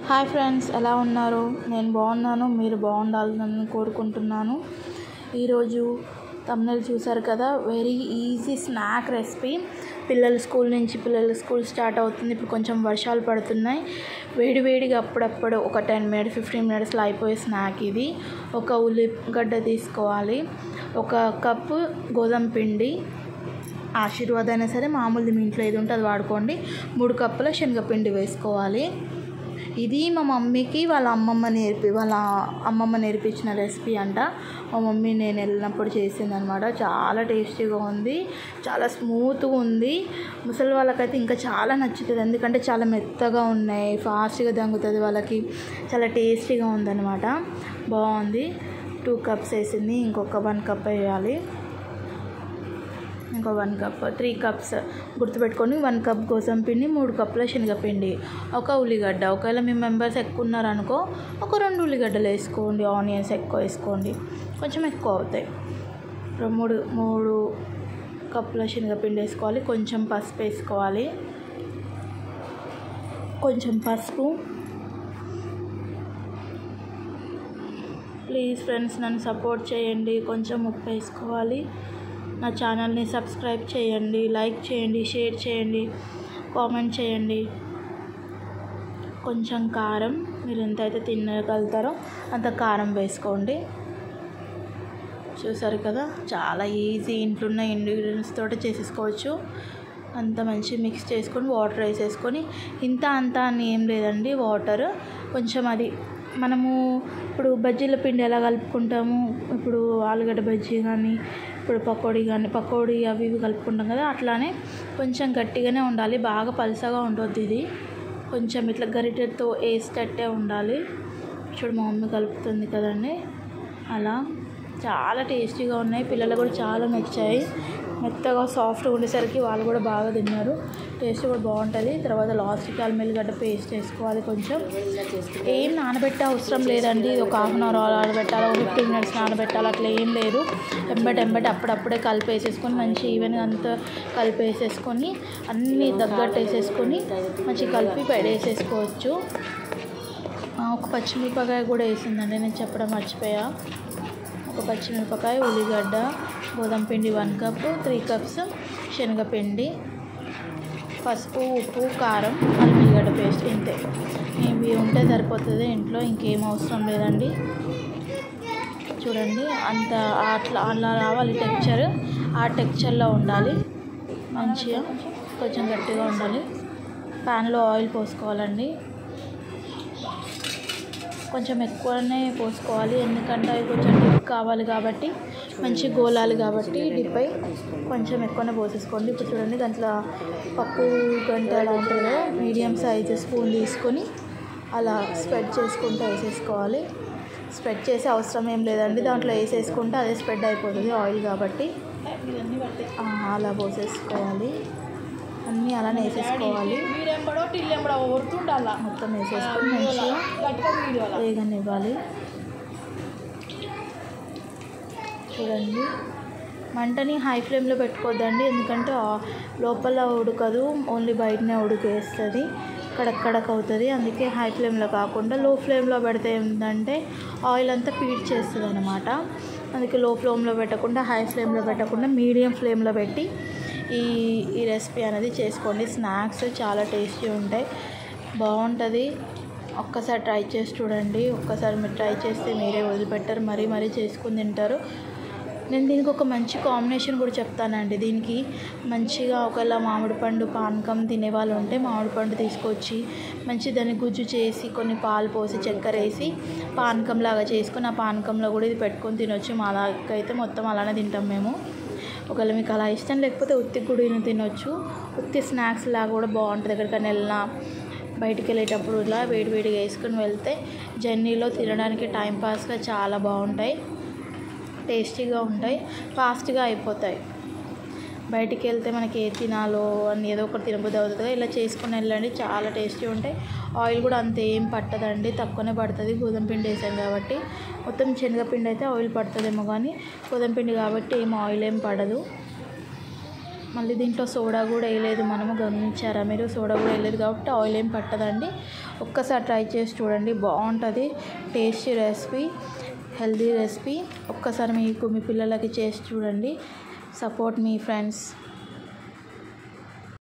Hi friends, ఎలా ఉన్నారు? నేను బాగున్నాను. మీరు బాగుండాలని కోరుకుంటున్నాను. ఈరోజు థంబ్నెయిల్ చూసారు కదా, వెరీ ఈజీ స్నాక్ రెసిపీ. పిల్లలు స్కూల్ స్టార్ట్ అవుతుంది. ఇప్పుడు కొంచెం వర్షాలు పడుతున్నాయి. వేడివేడిగా అప్పుడప్పుడు ఒక 10-15 మినిట్స్లో అయిపోయే స్నాక్ ఇది. ఒక ఉల్లిగడ్డ తీసుకోవాలి, ఒక కప్పు గోధుమ పిండి, ఆశీర్వాద్ అయినా సరే, మామూలుది మీ ఇంట్లో ఏది ఉంటే అది వాడుకోండి. 3 కప్పుల శనగపిండి వేసుకోవాలి. ఇది మా మమ్మీకి వాళ్ళ అమ్మమ్మ నేర్పించిన రెసిపీ అంట. మా మమ్మీ నేను వెళ్ళినప్పుడు చేసింది అనమాట. చాలా టేస్టీగా ఉంది, చాలా స్మూత్గా ఉంది. ముసలి వాళ్ళకైతే ఇంకా చాలా నచ్చుతుంది, ఎందుకంటే చాలా మెత్తగా ఉన్నాయి, ఫాస్ట్గా దంగుతుంది వాళ్ళకి. చాలా టేస్టీగా ఉందన్నమాట, బాగుంది. 2 కప్స్ వేసింది, ఇంకొక 1 కప్ వేయాలి. ఇంకో 1 కప్, 3 కప్స్ గుర్తుపెట్టుకొని. 1 కప్ గోధుమ పిండి, 3 కప్పుల శనగపిండి, ఒక ఉల్లిగడ్డ. ఒకవేళ మీ మెంబర్స్ ఎక్కువ ఉన్నారనుకో ఒక 2 ఉల్లిగడ్డలు వేసుకోండి. ఆనియన్స్ ఎక్కువ వేసుకోండి, కొంచెం ఎక్కువ అవుతాయి. 3 కప్పుల శనగపిండి వేసుకోవాలి. కొంచెం పసుపు వేసుకోవాలి, కొంచెం పసుపు. ప్లీజ్ ఫ్రెండ్స్, నన్ను సపోర్ట్ చేయండి. కొంచెం ఉప్పు వేసుకోవాలి. నా ఛానల్ని సబ్స్క్రైబ్ చేయండి, లైక్ చేయండి, షేర్ చేయండి, కామెంట్ చేయండి. కొంచెం కారం, మీరు ఎంతైతే తినగలుగుతారో అంత కారం వేసుకోండి. చూసారు కదా, చాలా ఈజీ, ఇంట్లో ఉన్న ఇంగ్రీడియంట్స్ తోటి చేసేసుకోవచ్చు. అంత మంచి మిక్స్ చేసుకొని వాటర్ వేసేసుకొని, ఇంత అంత అని ఏం లేదండి. వాటర్ కొంచెం, అది మనము ఇప్పుడు బజ్జీల పిండి ఎలా కలుపుకుంటాము, ఇప్పుడు ఆలుగడ్డ బజ్జీ కానీ, ఇప్పుడు పకోడీ అవి ఇవి కలుపుకుంటాం కదా, అట్లానే కొంచెం గట్టిగానే ఉండాలి, బాగా పలుసగా ఉండొద్దు. ఇది కొంచెం ఇట్లా గరిటెతో వేసేటట్టే ఉండాలి. చూడు మా మమ్మీ కలుపుతుంది కదండి, అలా. చాలా టేస్టీగా ఉన్నాయి, పిల్లలు కూడా చాలా నచ్చాయి. మెత్తగా సాఫ్ట్గా ఉండేసరికి వాళ్ళు కూడా బాగా తిన్నారు. టేస్ట్ కూడా బాగుంటుంది. తర్వాత లాస్ట్కి అల్లం ఎల్లిగడ్డ పేస్ట్ వేసుకోవాలి. కొంచెం ఏం నానబెట్టే అవసరం లేదండి. ఒక 1/2 అవర్ నానబెట్టాలి, 15 మినిట్స్ నానబెట్టాలి, అట్లా ఏం లేదు. ఎంబటి అప్పుడప్పుడే కలిపేసేసుకొని మంచి ఈవెన్గా అంతా కలిపేసేసుకొని అన్నీ దగ్గట్టు వేసేసుకొని మంచి కలిపి వేసేసుకోవచ్చు. ఒక పచ్చిమిరపకాయ కూడా వేసిందండి, నేను చెప్పడం మర్చిపోయా. ఒక పచ్చిమిరపకాయ, ఉల్లిగడ్డ, గోధుమ పిండి 1 కప్, 3 కప్స్ శనగపిండి, పసుపు, ఉప్పు, కారం, అల్లం ఎల్లిగడ్డ పేస్ట్. ఇంతే, ఇవి ఉంటే సరిపోతుంది ఇంట్లో, ఇంకేం అవసరం లేదండి. చూడండి, అలా రావాలి టెక్చర్. ఆ టెక్చర్లో ఉండాలి, మంచిగా కొంచెం గట్టిగా ఉండాలి. ప్యాన్లో ఆయిల్ పోసుకోవాలండి, కొంచెం ఎక్కువనే పోసుకోవాలి, ఎందుకంటే అవి కొంచెం డిప్ కావాలి కాబట్టి, మంచి గోలాలి కాబట్టి డిప్ అయి కొంచెం ఎక్కువనే పోసేసుకోండి. ఇప్పుడు చూడండి, దాంట్లో పప్పు గంట అలా ఉంటుంది కదా, మీడియం సైజు స్పూన్ తీసుకొని అలా స్ప్రెడ్ చేసుకుంటూ వేసేసుకోవాలి. స్ప్రెడ్ చేసే అవసరం ఏం లేదండి, దాంట్లో వేసేసుకుంటే అదే స్ప్రెడ్ అయిపోతుంది, ఆయిల్ కాబట్టి. అలా పోసేసుకోవాలి, అన్నీ అలానే వేసేసుకోవాలి. మొత్తం వేసేసుకొని మంచిగా వేగనివ్వాలి. చూడండి, మంటని హై ఫ్లేమ్లో పెట్టుకోవద్దండి, ఎందుకంటే లోపల ఉడకదు, ఓన్లీ బయటనే ఉడికేస్తుంది, కడక్ అవుతుంది. అందుకే హై ఫ్లేమ్లో కాకుండా లో ఫ్లేమ్లో పెడితే ఏంటంటే ఆయిల్ అంతా పీల్చేస్తుంది అనమాట. అందుకే లో ఫ్లేమ్లో పెట్టకుండా, హై ఫ్లేమ్లో పెట్టకుండా మీడియం ఫ్లేమ్లో పెట్టి ఈ రెసిపీ అనేది చేసుకోండి. స్నాక్స్ చాలా టేస్టీ ఉంటాయి, బాగుంటుంది. ఒక్కసారి ట్రై చేసి చూడండి. ఒక్కసారి మీరు ట్రై చేస్తే మీరే వదిలిపెట్టారు, మరీ చేసుకుని తింటారు. నేను దీనికి ఒక మంచి కాంబినేషన్ కూడా చెప్తానండి. దీనికి మంచిగా ఒకవేళ మామిడి పండు పానకం తినేవాళ్ళు ఉంటే మామిడి పండు తీసుకొచ్చి మంచి దాన్ని గుజ్జు చేసి కొన్ని పాలు పోసి చక్కెర వేసి పానకంలాగా చేసుకొని ఆ పానకంలో కూడా ఇది పెట్టుకొని తినొచ్చు. మా దాకైతే మొత్తం అలానే తింటాం మేము. ఒకవేళ మీకు అలా ఇష్టం లేకపోతే ఉత్తి గుడిని తినొచ్చు. ఉత్తి స్నాక్స్ లాగా కూడా బాగుంటుంది. ఎక్కడికైనా వెళ్ళినా బయటికి వెళ్ళేటప్పుడు ఇలా వేడివేడిగా వేసుకొని వెళ్తే జర్నీలో తినడానికి టైంపాస్గా చాలా బాగుంటాయి, టేస్టీగా ఉంటాయి, ఫాస్ట్గా అయిపోతాయి. బయటికి వెళ్తే మనకి ఏ తినాలో అని ఏదో ఒకటి తినబుద్ధి అవుతుంది. ఇలా చేసుకుని వెళ్ళండి, చాలా టేస్టీ ఉంటాయి. ఆయిల్ కూడా అంత ఏం పట్టదండి, తక్కువనే పడుతుంది. గోధుమ పిండి వేసాం కాబట్టి. మొత్తం శనగపిండి అయితే ఆయిల్ పడుతుందేమో, కానీ గోధుమ పిండి కాబట్టి ఆయిల్ ఏం పడదు. మళ్ళీ దీంట్లో సోడా కూడా వేయలేదు మనము, గమనించారా మీరు? సోడా కూడా వేయలేదు కాబట్టి ఆయిల్ ఏం పట్టదండి. ఒక్కసారి ట్రై చేసి చూడండి, బాగుంటుంది. Tasty recipe, healthy recipe. ఒక్కసారి మీకు మీ పిల్లలకి చేసి చూడండి. సపోర్ట్ మీ ఫ్రెండ్స్.